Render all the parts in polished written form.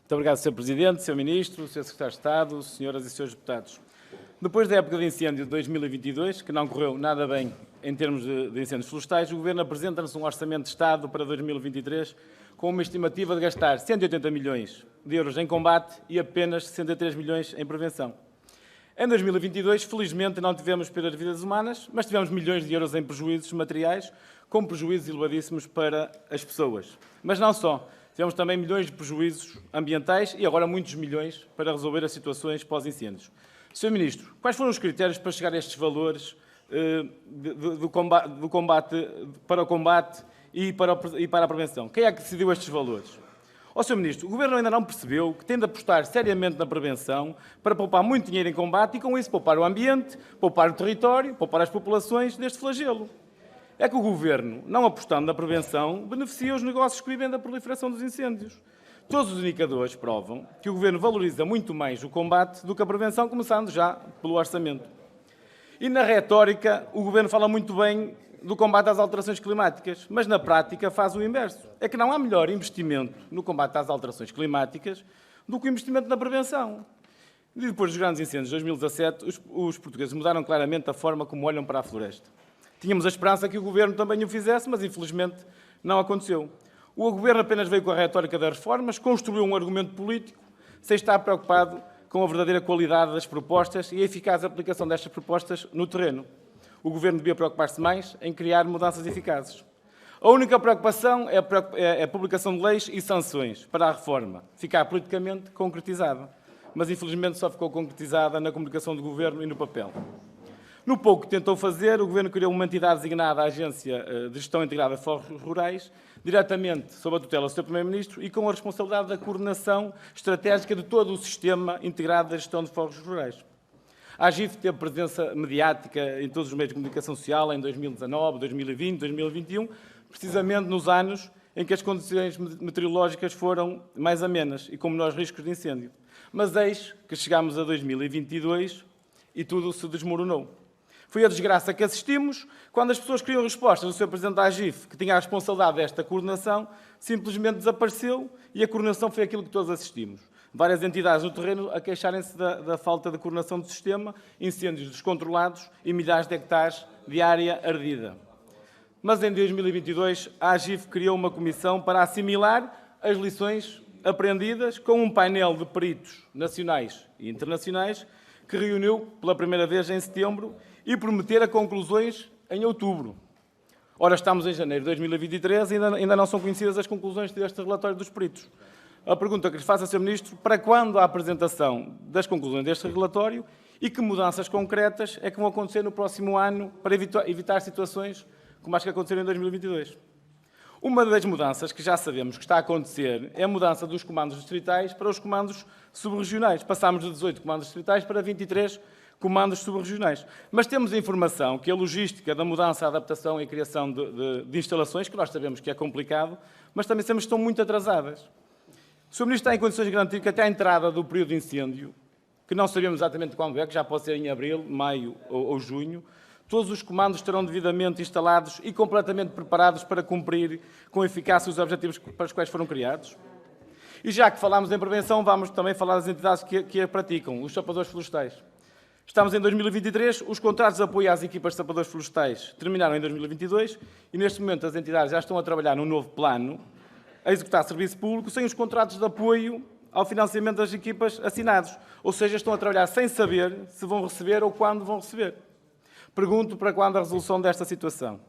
Muito obrigado, Sr. Presidente, Sr. Ministro, Sr. Secretário de Estado, Senhoras e Srs. Deputados. Depois da época de incêndio de 2022, que não correu nada bem em termos de incêndios florestais, o Governo apresenta-nos um Orçamento de Estado para 2023 com uma estimativa de gastar 180 milhões de euros em combate e apenas 63 milhões em prevenção. Em 2022, felizmente, não tivemos perdas de vidas humanas, mas tivemos milhões de euros em prejuízos materiais, com prejuízos elevadíssimos para as pessoas. Mas não só. Tivemos também milhões de prejuízos ambientais e agora muitos milhões para resolver as situações pós-incêndios. Sr. Ministro, quais foram os critérios para chegar a estes valores para o combate e para a prevenção? Quem é que decidiu estes valores? Sr. Ministro, o Governo ainda não percebeu que tem de apostar seriamente na prevenção para poupar muito dinheiro em combate e, com isso, poupar o ambiente, poupar o território, poupar as populações deste flagelo. É que o Governo, não apostando na prevenção, beneficia os negócios que vivem da proliferação dos incêndios. Todos os indicadores provam que o Governo valoriza muito mais o combate do que a prevenção, começando já pelo orçamento. E na retórica, o Governo fala muito bem do combate às alterações climáticas, mas na prática faz o inverso. É que não há melhor investimento no combate às alterações climáticas do que o investimento na prevenção. E depois dos grandes incêndios de 2017, os portugueses mudaram claramente a forma como olham para a floresta. Tínhamos a esperança que o Governo também o fizesse, mas infelizmente não aconteceu. O Governo apenas veio com a retórica das reformas, construiu um argumento político, sem estar preocupado com a verdadeira qualidade das propostas e a eficaz aplicação destas propostas no terreno. O Governo devia preocupar-se mais em criar mudanças eficazes. A única preocupação é a publicação de leis e sanções para a reforma ficar politicamente concretizada. Mas, infelizmente, só ficou concretizada na comunicação do Governo e no papel. No pouco que tentou fazer, o Governo criou uma entidade designada a Agência de Gestão Integrada de Fóruns Rurais, diretamente sob a tutela do Sr. Primeiro-Ministro e com a responsabilidade da coordenação estratégica de todo o sistema integrado da gestão de fóruns rurais. A AGIF teve presença mediática em todos os meios de comunicação social em 2019, 2020, 2021, precisamente nos anos em que as condições meteorológicas foram mais amenas e com menores riscos de incêndio. Mas eis que chegámos a 2022 e tudo se desmoronou. Foi a desgraça que assistimos quando as pessoas queriam respostas do Sr. Presidente da AGIF, que tinha a responsabilidade desta coordenação, simplesmente desapareceu e a coordenação foi aquilo que todos assistimos. Várias entidades no terreno a queixarem-se da falta de coordenação do sistema, incêndios descontrolados e milhares de hectares de área ardida. Mas em 2022 a AGIF criou uma comissão para assimilar as lições aprendidas com um painel de peritos nacionais e internacionais que reuniu pela primeira vez em setembro e prometer conclusões em outubro. Ora, estamos em janeiro de 2023 e ainda não são conhecidas as conclusões deste relatório dos peritos. A pergunta que lhe faço, Sr. Ministro, para quando a apresentação das conclusões deste relatório e que mudanças concretas é que vão acontecer no próximo ano para evitar situações como as que aconteceram em 2022? Uma das mudanças que já sabemos que está a acontecer é a mudança dos comandos distritais para os comandos subregionais. Passámos de 18 comandos distritais para 23 comandos subregionais. Mas temos a informação que a logística da mudança, a adaptação e a criação de instalações, que nós sabemos que é complicado, mas também sabemos que estão muito atrasadas. O Sr. Ministro está em condições de garantir que até a entrada do período de incêndio, que não sabemos exatamente quando é, que já pode ser em abril, maio ou junho, todos os comandos estarão devidamente instalados e completamente preparados para cumprir com eficácia os objetivos para os quais foram criados? E já que falámos em prevenção, vamos também falar das entidades que a praticam, os sapadores florestais. Estamos em 2023, os contratos de apoio às equipas de sapadores florestais terminaram em 2022 e, neste momento, as entidades já estão a trabalhar num novo plano a executar serviço público sem os contratos de apoio ao financiamento das equipas assinados. Ou seja, estão a trabalhar sem saber se vão receber ou quando vão receber. Pergunto para quando a resolução desta situação.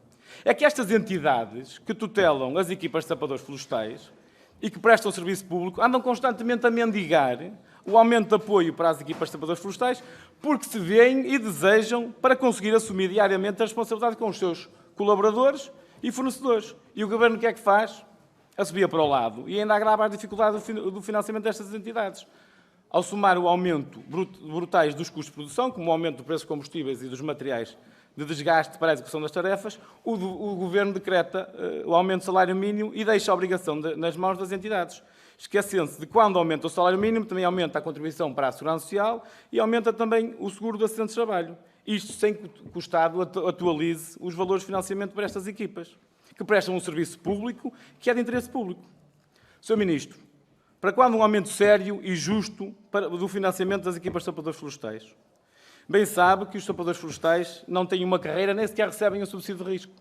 É que estas entidades que tutelam as equipas de sapadores florestais e que prestam serviço público andam constantemente a mendigar o aumento de apoio para as equipas de sapadores florestais porque se veem e desejam para conseguir assumir diariamente a responsabilidade com os seus colaboradores e fornecedores. E o Governo o que é que faz? Assobia para o lado e ainda agrava as dificuldades do financiamento destas entidades. Ao somar o aumento brutais dos custos de produção, como o aumento do preço dos combustíveis e dos materiais de desgaste para a execução das tarefas, o Governo decreta o aumento do salário mínimo e deixa a obrigação nas mãos das entidades, esquecendo-se de quando aumenta o salário mínimo, também aumenta a contribuição para a Segurança Social e aumenta também o seguro de acidentes de trabalho. Isto sem que o Estado atualize os valores de financiamento para estas equipas, que prestam um serviço público que é de interesse público. Sr. Ministro, Para quando um aumento sério e justo do financiamento das equipas de sapadores florestais? Bem sabe que os sapadores florestais não têm uma carreira, nem sequer recebem o subsídio de risco.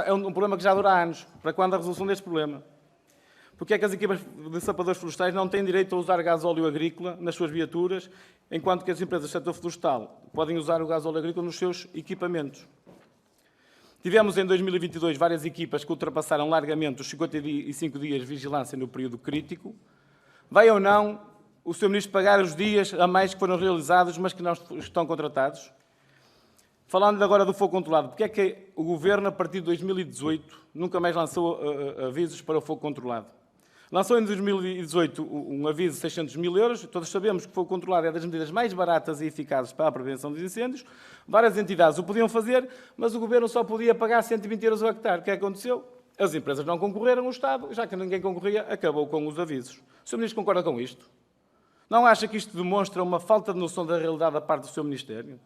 É um problema que já dura anos. Para quando a resolução deste problema? Porque é que as equipas de sapadores florestais não têm direito a usar gasóleo agrícola nas suas viaturas, enquanto que as empresas do setor florestal podem usar o gasóleo agrícola nos seus equipamentos? Tivemos em 2022 várias equipas que ultrapassaram largamente os 55 dias de vigilância no período crítico. Vai ou não o Sr. Ministro pagar os dias a mais que foram realizados, mas que não estão contratados? Falando agora do fogo controlado, porque é que o Governo, a partir de 2018, nunca mais lançou avisos para o fogo controlado? Lançou em 2018 um aviso de 600 mil euros. Todos sabemos que o fogo controlado é das medidas mais baratas e eficazes para a prevenção dos incêndios. Várias entidades o podiam fazer, mas o Governo só podia pagar 120 euros ao hectare. O que aconteceu? As empresas não concorreram, o Estado, já que ninguém concorria, acabou com os avisos. O Sr. Ministro concorda com isto? Não acha que isto demonstra uma falta de noção da realidade da parte do seu Ministério?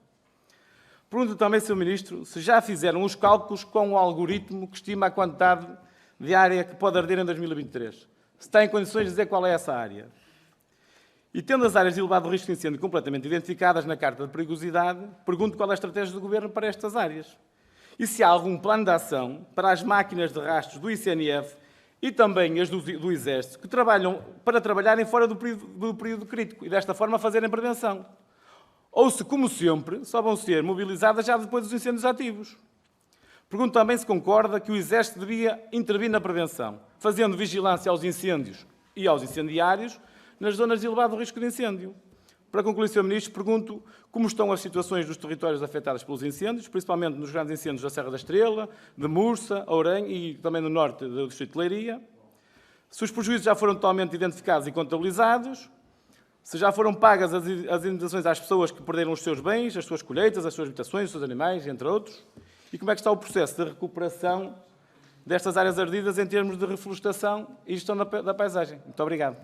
Pergunto também, Sr. Ministro, se já fizeram os cálculos com o algoritmo que estima a quantidade de área que pode arder em 2023. Se está em condições de dizer qual é essa área. E tendo as áreas de elevado risco de incêndio completamente identificadas na Carta de Perigosidade, pergunto qual é a estratégia do Governo para estas áreas. E se há algum plano de ação para as máquinas de rastros do ICNF e também as do Exército, que trabalharem fora do período crítico e desta forma fazerem prevenção. Ou se, como sempre, só vão ser mobilizadas já depois dos incêndios ativos. Pergunto também se concorda que o Exército devia intervir na prevenção, fazendo vigilância aos incêndios e aos incendiários nas zonas de elevado risco de incêndio. Para concluir, Sr. Ministro, pergunto como estão as situações dos territórios afetados pelos incêndios, principalmente nos grandes incêndios da Serra da Estrela, de Mursa, Ourém e também no norte do Distrito de Leiria, se os prejuízos já foram totalmente identificados e contabilizados, se já foram pagas as indenizações às pessoas que perderam os seus bens, as suas colheitas, as suas habitações, os seus animais, entre outros, e como é que está o processo de recuperação destas áreas ardidas em termos de reflorestação e gestão da paisagem. Muito obrigado.